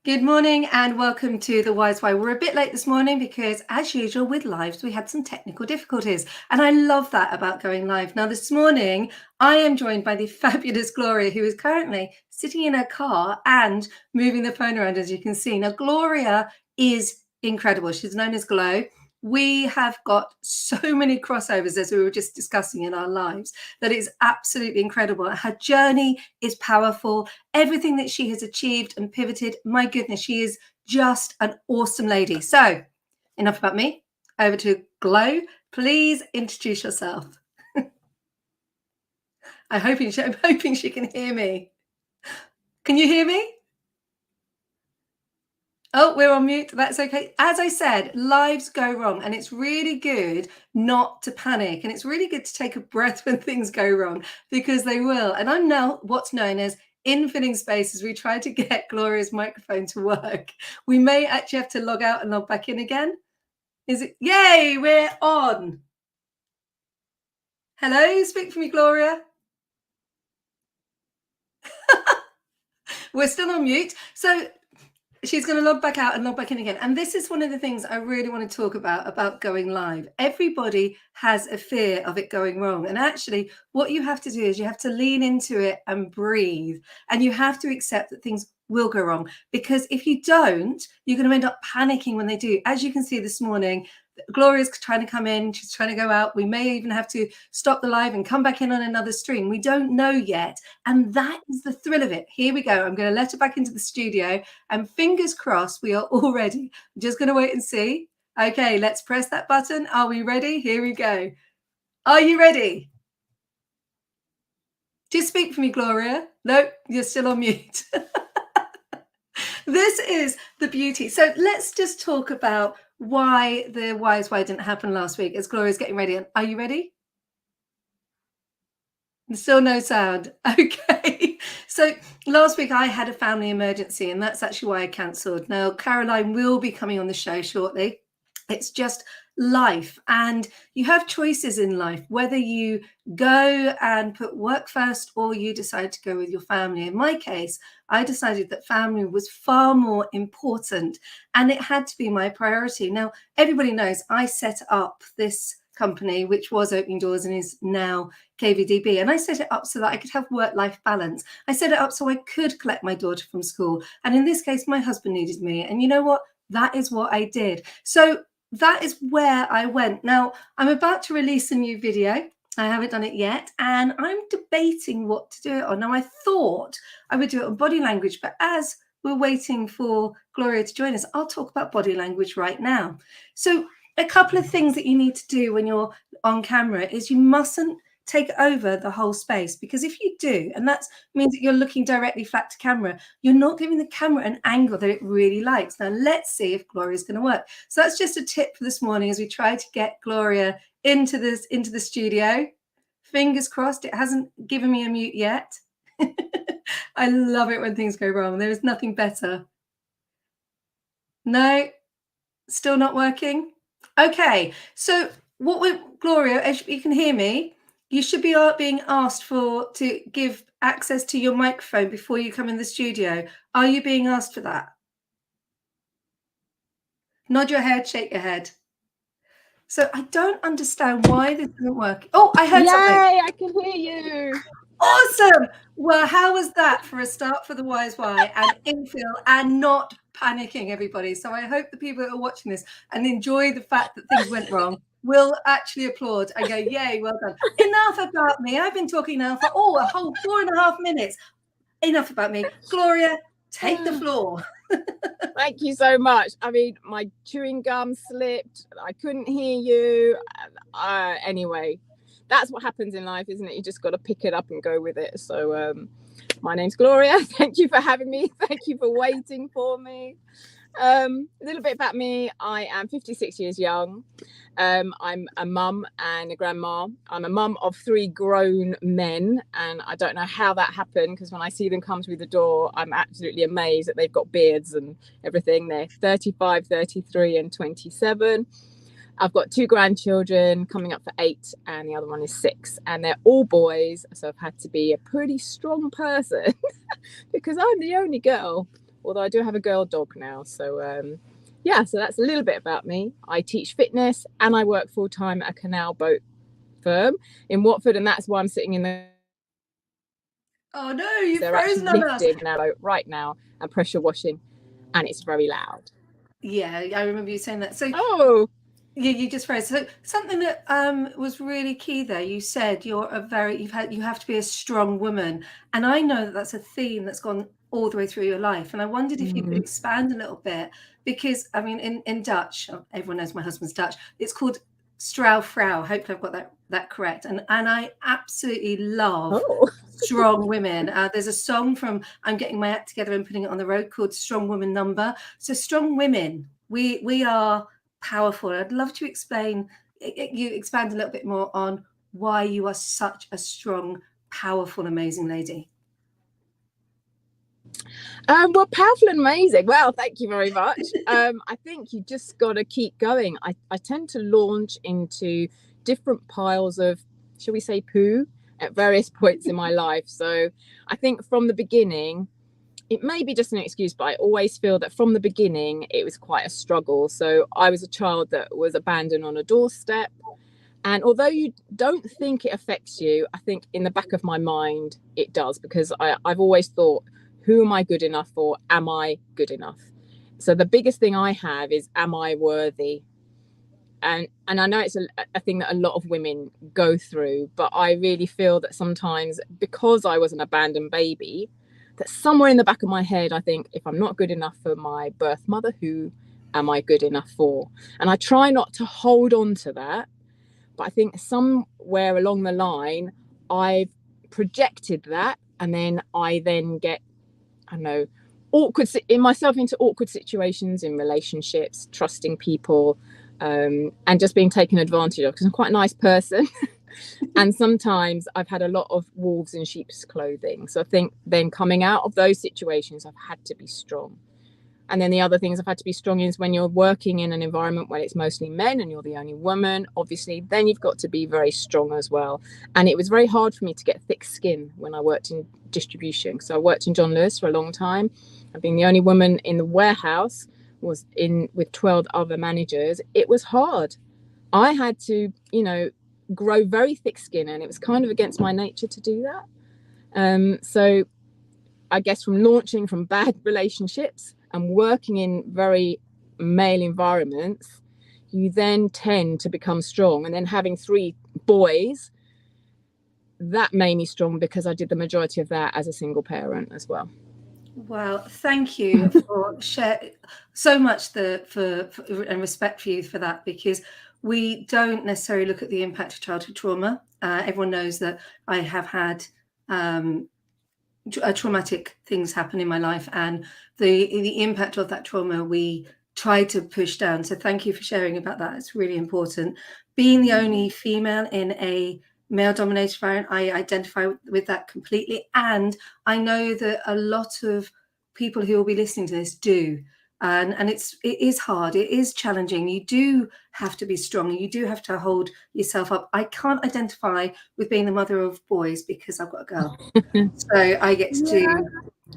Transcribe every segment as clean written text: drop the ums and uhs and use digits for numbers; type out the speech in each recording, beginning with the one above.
Good morning and welcome to the Wise Why. We're a bit late this morning because, as usual with lives, we had some technical difficulties. And I love that about going live. Now, this morning, I am joined by the fabulous Gloria, who is currently sitting in her car and moving the phone around, as you can see. Now, Gloria is incredible. She's known as Glow. We have got so many crossovers, as we were just discussing in our lives, that is absolutely incredible. Her journey is powerful. Everything that she has achieved and pivoted, my goodness, she is just an awesome lady. So enough about me. Over to Glow. Please introduce yourself. I'm hoping she can hear me. Can you hear me? Oh, we're on mute. That's okay. As I said, lives go wrong, and it's really good not to panic. And it's really good to take a breath when things go wrong, because they will. And I'm now what's known as infilling space as we try to get Gloria's microphone to work. We may actually have to log out and log back in again. Is it? Yay, we're on. Hello, speak for me, Gloria. We're still on mute. So she's going to log back out and log back in again. And this is one of the things I really want to talk about going live. Everybody has a fear of it going wrong. And actually, what you have to do is you have to lean into it and breathe. And you have to accept that things will go wrong. Because if you don't, you're going to end up panicking when they do. As you can see this morning, Gloria's trying to come in, she's trying to go out. We may even have to stop the live and come back in on another stream. We don't know yet. And that is the thrill of it. Here we go. I'm going to let her back into the studio, and fingers crossed we are all ready. I'm just going to wait and see. Okay, let's press that button. Are we ready? Here we go. Are you ready? Just speak for me, Gloria. Nope, you're still on mute. This is the beauty. So let's just talk about why the Why didn't happen last week as Gloria's getting ready. Are you ready? Still no sound. Okay. So last week I had a family emergency, and that's actually why I cancelled. Now, Caroline will be coming on the show shortly. It's just life, and you have choices in life, whether you go and put work first or you decide to go with your family. In my case, I decided that family was far more important, and it had to be my priority. Now, everybody knows I set up this company, which was Opening Doors and is now KVDB. And I set it up so that I could have work-life balance. I set it up so I could collect my daughter from school. And in this case, my husband needed me. And you know what? That is what I did. So that is where I went. Now, I'm about to release a new video. I haven't done it yet. And I'm debating what to do it on. Now, I thought I would do it on body language, but as we're waiting for Gloria to join us, I'll talk about body language right now. So a couple of things that you need to do when you're on camera is you mustn't take over the whole space, because if you do, and that means that you're looking directly flat to camera, you're not giving the camera an angle that it really likes. Now let's see if Gloria's going to work. So that's just a tip for this morning as we try to get Gloria into the studio. Fingers crossed it hasn't given me a mute yet. I love it when things go wrong. There is nothing better. No, still not working. Okay, so Gloria, as you can hear me, you should be being asked to give access to your microphone before you come in the studio. Are you being asked for that? Nod your head, shake your head. So I don't understand why this isn't working. Oh, I heard something. Yay, I can hear you. Awesome. Well, how was that for a start for the Wise Why and infill and not panicking, everybody? So I hope the people that are watching this and enjoy the fact that things went wrong will actually applaud and go, yay, well done. Enough about me. I've been talking now for a whole 4.5 minutes. Enough about me. Gloria, take the floor. Thank you so much. I mean, my chewing gum slipped. I couldn't hear you. Anyway, that's what happens in life, isn't it? You just got to pick it up and go with it. So my name's Gloria. Thank you for having me. Thank you for waiting for me. A little bit about me. I am 56 years young. I'm a mum and a grandma. I'm a mum of 3 grown men, and I don't know how that happened, because when I see them come through the door, I'm absolutely amazed that they've got beards and everything. They're 35, 33 and 27. I've got 2 grandchildren coming up for 8, and the other one is 6, and they're all boys. So I've had to be a pretty strong person because I'm the only girl. although I do have a girl dog now. So yeah, so that's a little bit about me. I teach fitness and I work full-time at a canal boat firm in Watford, and that's why I'm sitting in the... Oh no, you've They're frozen actually on us. lifting a boat right now and pressure washing, and it's very loud. Yeah, I remember you saying that. So Oh, yeah, you just phrased. So something that was really key there. You said you have to be a strong woman, and I know that that's a theme that's gone all the way through your life. And I wondered if you could expand a little bit, because I mean, in Dutch, everyone knows my husband's Dutch. It's called Strauwvrouw. Hopefully, I've got that correct. And I absolutely love strong women. There's a song from I'm Getting My Act Together and Putting It on the Road called Strong Woman Number. So strong women, we are powerful. I'd love to expand a little bit more on why you are such a strong, powerful, amazing lady. Well, powerful and amazing. Well, thank you very much. I think you just got to keep going. I tend to launch into different piles of, shall we say, poo at various points in my life. So I think from the beginning, it may be just an excuse, but I always feel that from the beginning, it was quite a struggle. So I was a child that was abandoned on a doorstep. And although you don't think it affects you, I think in the back of my mind, it does, because I've always thought, who am I good enough for? Am I good enough? So the biggest thing I have is, am I worthy? And I know it's a thing that a lot of women go through, but I really feel that sometimes, because I was an abandoned baby, that somewhere in the back of my head, I think, if I'm not good enough for my birth mother, who am I good enough for? And I try not to hold on to that. But I think somewhere along the line, I've projected that, and then I get, I don't know, into awkward situations in relationships, trusting people, and just being taken advantage of, because I'm quite a nice person. And sometimes I've had a lot of wolves in sheep's clothing. So I think then coming out of those situations, I've had to be strong. And then the other things I've had to be strong in is when you're working in an environment where it's mostly men and you're the only woman, obviously, then you've got to be very strong as well. And it was very hard for me to get thick skin when I worked in distribution. So I worked in John Lewis for a long time. And being the only woman in the warehouse, was in with 12 other managers, it was hard. I had to, grow very thick skin, and it was kind of against my nature to do that. So I guess from launching from bad relationships and working in very male environments, you then tend to become strong. And then having 3 boys, that made me strong, because I did the majority of that as a single parent as well. Well, thank you for sharing so much and respect for you for that, because we don't necessarily look at the impact of childhood trauma. Everyone knows that I have had traumatic things happen in my life, and the impact of that trauma we try to push down. So thank you for sharing about that. It's really important. Being the only female in a male-dominated environment, I identify with that completely, and I know that a lot of people who will be listening to this do. And it is hard, it is challenging. You do have to be strong, you do have to hold yourself up. I can't identify with being the mother of boys because I've got a girl. So I get to do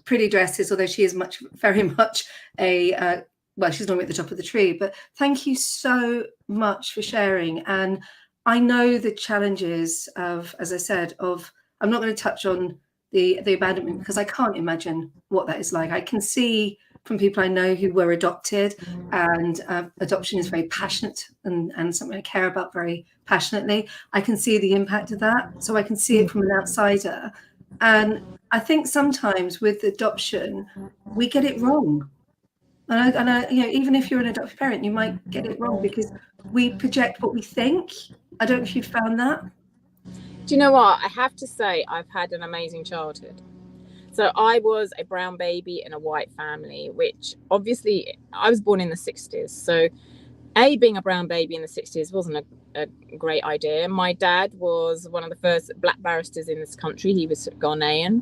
pretty dresses, although she is very much well, she's normally at the top of the tree. But thank you so much for sharing. And I know the challenges of, as I said, I'm not going to touch on the abandonment, because I can't imagine what that is like. I can see from people I know who were adopted, and adoption is very passionate and something I care about very passionately. I can see the impact of that, so I can see it from an outsider. And I think sometimes with adoption, we get it wrong. And I, even if you're an adoptive parent, you might get it wrong because we project what we think. I don't know if you've found that. Do you know what? I have to say, I've had an amazing childhood. So I was a brown baby in a white family, which obviously I was born in the 60s. So being a brown baby in the 60s wasn't a great idea. My dad was one of the first black barristers in this country. He was Ghanaian,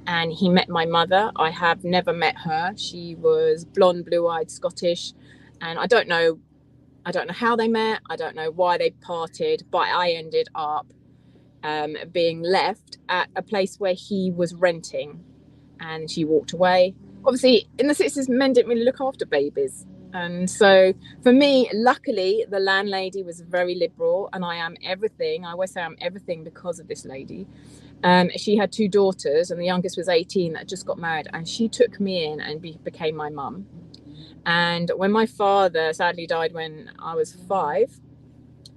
and he met my mother. I have never met her. She was blonde, blue-eyed, Scottish, and I don't know how they met. I don't know why they parted, but I ended up being left at a place where he was renting, and she walked away. obviously in the 60s, men didn't really look after babies. And so for me, luckily, the landlady was very liberal, and I am everything. I always say I'm everything because of this lady. She had 2 daughters, and the youngest was 18 that just got married, and she took me in and became my mum. And when my father sadly died when I was 5,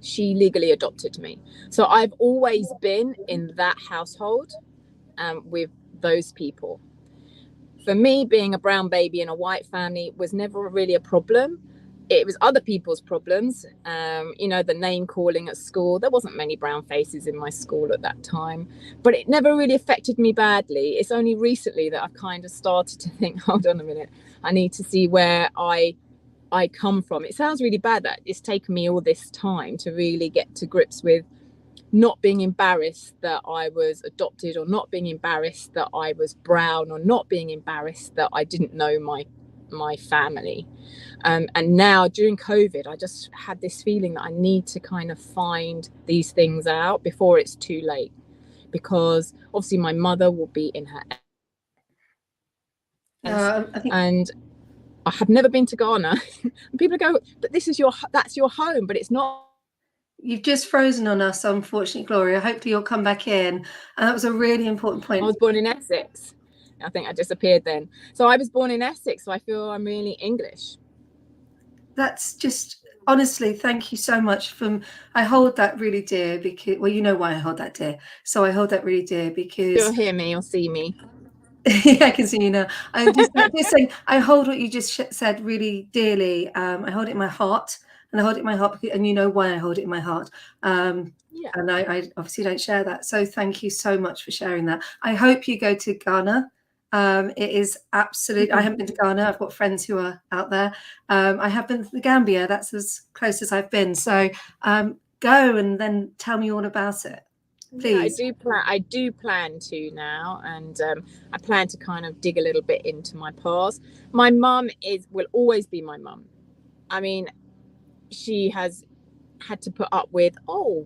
she legally adopted me. So I've always been in that household with those people. For me, being a brown baby in a white family was never really a problem. It was other people's problems. The name calling at school. There wasn't many brown faces in my school at that time, but it never really affected me badly. It's only recently that I've kind of started to think, hold on a minute, I need to see where I come from. It sounds really bad that it's taken me all this time to really get to grips with not being embarrassed that I was adopted, or not being embarrassed that I was brown, or not being embarrassed that I didn't know my family. And now during COVID, I just had this feeling that I need to kind of find these things out before it's too late, because obviously my mother will be in her and I have never been to Ghana. And people go, but that's your home, but it's not. You've just frozen on us, unfortunately, Gloria. Hopefully you'll come back in. And that was a really important point. I was born in Essex. I think I disappeared then. So I was born in Essex, so I feel I'm really English. That's just, honestly, thank you so much. I hold that really dear because, well, you know why I hold that dear. So I hold that really dear because you'll hear me or see me. Yeah, I can see you now. I'm just saying, I hold what you just said really dearly. I hold it in my heart, and I hold it in my heart, and you know why I hold it in my heart. And I obviously don't share that. So thank you so much for sharing that. I hope you go to Ghana. It is absolutely, I haven't been to Ghana. I've got friends who are out there. I have been to the Gambia. That's as close as I've been. So go and then tell me all about it. Please. Yeah, I do plan to now, and I plan to kind of dig a little bit into my past. My mum will always be my mum. I mean, she has had to put up with, oh,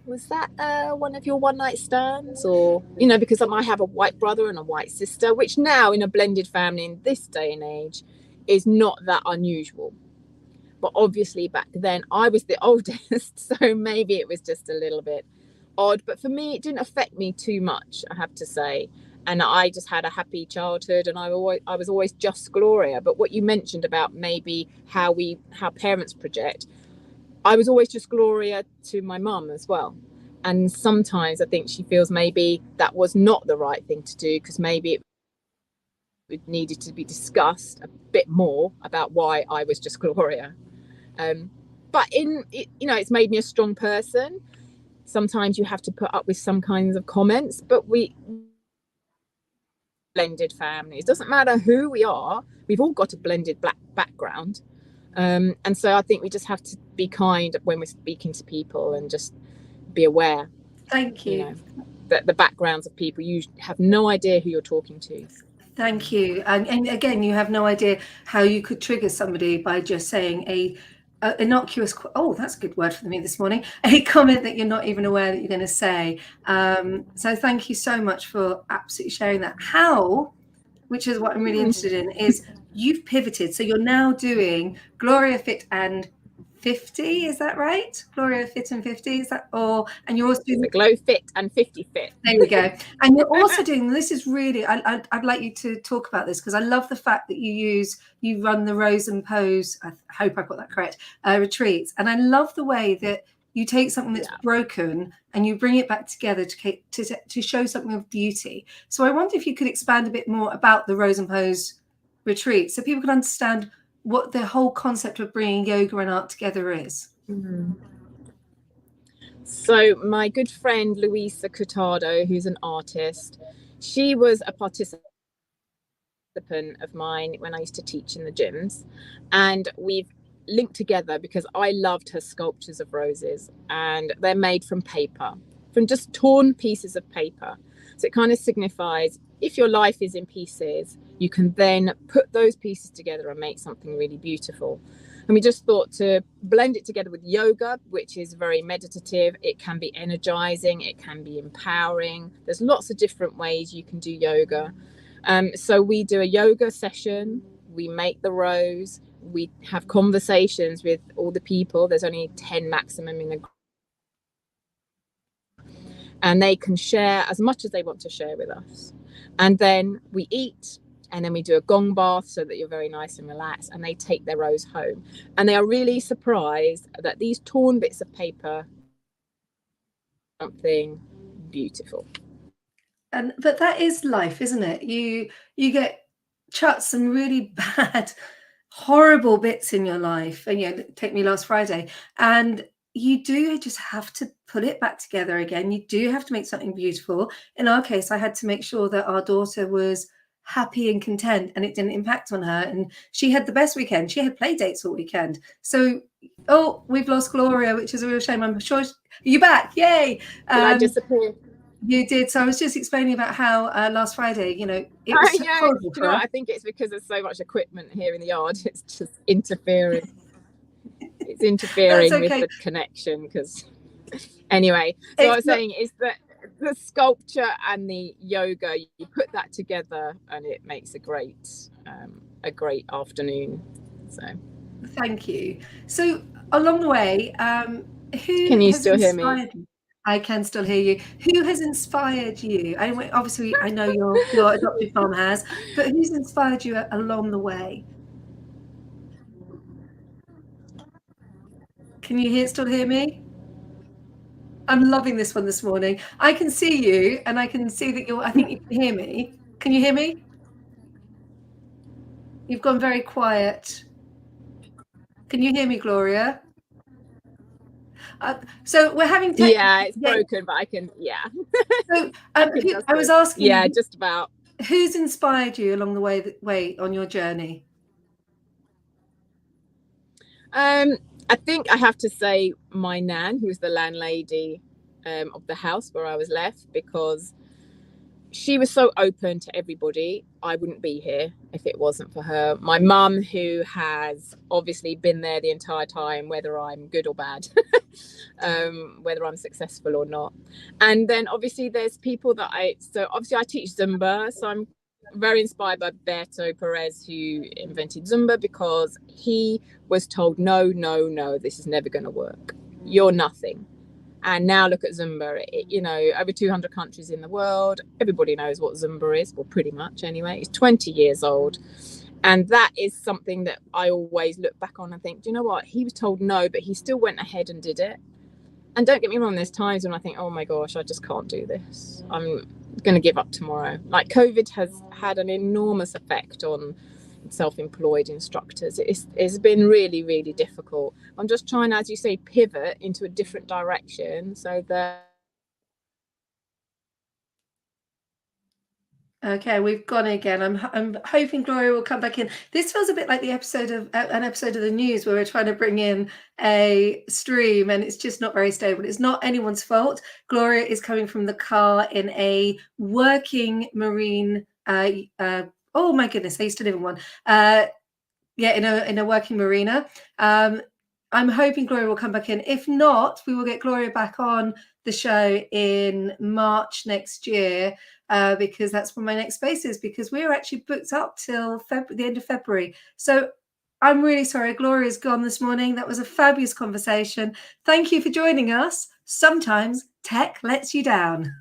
was that one of your one night stands? Or, because I have a white brother and a white sister, which now in a blended family in this day and age is not that unusual. But obviously back then I was the oldest, so maybe it was just a little bit odd. But for me, it didn't affect me too much, I have to say. And I just had a happy childhood, and I was always just Gloria. But what you mentioned about maybe how parents project, I was always just Gloria to my mum as well. And sometimes I think she feels maybe that was not the right thing to do, because maybe it needed to be discussed a bit more about why I was just Gloria. But it's made me a strong person. Sometimes you have to put up with some kinds of comments, but blended families, doesn't matter who we are, we've all got a blended black background. And so I think we just have to be kind when we're speaking to people, and just be aware. Thank you. That the backgrounds of people, you have no idea who you're talking to. Thank you. And again, you have no idea how you could trigger somebody by just saying a innocuous, that's a good word for me this morning, a comment that you're not even aware that you're going to say. So thank you so much for absolutely sharing that. How, which is what I'm really interested in, is you've pivoted. So you're now doing Gloria Fit and 50, is that right? Gloria Fit and 50, is that? And you're also doing the Glow Fit and 50 Fit. There we go. And you're also doing, this is really, I'd like you to talk about this, because I love the fact that you run the Rose and Pose, I hope I got that correct, retreats. And I love the way that you take something that's broken and you bring it back together to show something of beauty. So I wonder if you could expand a bit more about the Rose and Pose retreat, so people can understand what the whole concept of bringing yoga and art together is. Mm-hmm. So my good friend Luisa Curtado, who's an artist, she was a participant of mine when I used to teach in the gyms, and we've linked together because I loved her sculptures of roses, and they're made from paper, from just torn pieces of paper. So it kind of signifies, if your life is in pieces, you can then put those pieces together and make something really beautiful. And we just thought to blend it together with yoga, which is very meditative. It can be energizing, it can be empowering. There's lots of different ways you can do yoga. So we do a yoga session, we make the rows, we have conversations with all the people. There's only 10 maximum in a group, and they can share as much as they want to share with us. And then we eat, and then we do a gong bath so that you're very nice and relaxed, and they take their rows home. And they are really surprised that these torn bits of paper, something beautiful. But that is life, isn't it? You get chucked some really bad, horrible bits in your life, and take me last Friday, and you do just have to put it back together again. You do have to make something beautiful. In our case, I had to make sure that our daughter was happy and content, and it didn't impact on her, and she had the best weekend. She had play dates all weekend. So we've lost Gloria, which is a real shame. I'm sure you're back. Yay. I disappeared. You did. So I was just explaining about how last Friday, it was horrible for her. I think it's because there's so much equipment here in the yard. It's just interfering. It's interfering with the connection. Because anyway, so I was saying is that the sculpture and the yoga, you put that together, and it makes a great afternoon. So thank you. So along the way, who can you still hear me? I can still hear you. Who has inspired you? Obviously, I know your adopted mom has, but who's inspired you along the way? Can you still hear me? I'm loving this one this morning. I can see you, and I can see that I think you can hear me. Can you hear me? You've gone very quiet. Can you hear me, Gloria? So we're having it's broken, but I can. So I was asking. Yeah, just about. Who's inspired you along the way on your journey? I think I have to say my nan, who's the landlady of the house where I was left, because she was so open to everybody. I wouldn't be here if it wasn't for her. My mum, who has obviously been there the entire time, whether I'm good or bad, whether I'm successful or not. And then obviously there's people that I teach Zumba, so I'm very inspired by Beto Perez, who invented Zumba, because he was told, no, this is never going to work. You're nothing. And now look at Zumba, over 200 countries in the world. Everybody knows what Zumba is, well, pretty much anyway. It's 20 years old. And that is something that I always look back on and think, do you know what? He was told no, but he still went ahead and did it. And don't get me wrong, there's times when I think, oh my gosh, I just can't do this. I'm going to give up tomorrow. Like COVID has had an enormous effect on self-employed instructors. It's been really, really difficult. I'm just trying, as you say, pivot into a different direction so that. Okay, we've gone again. I'm hoping Gloria will come back in. This feels a bit like an episode of the news where we're trying to bring in a stream and it's just not very stable. It's not anyone's fault. Gloria is coming from the car in a working marine. Oh my goodness, I used to live in one. In a working marina. I'm hoping Gloria will come back in. If not, we will get Gloria back on the show in March next year, because that's when my next space is, because we're actually booked up till the end of February. So I'm really sorry, Gloria's gone this morning. That was a fabulous conversation. Thank you for joining us. Sometimes tech lets you down.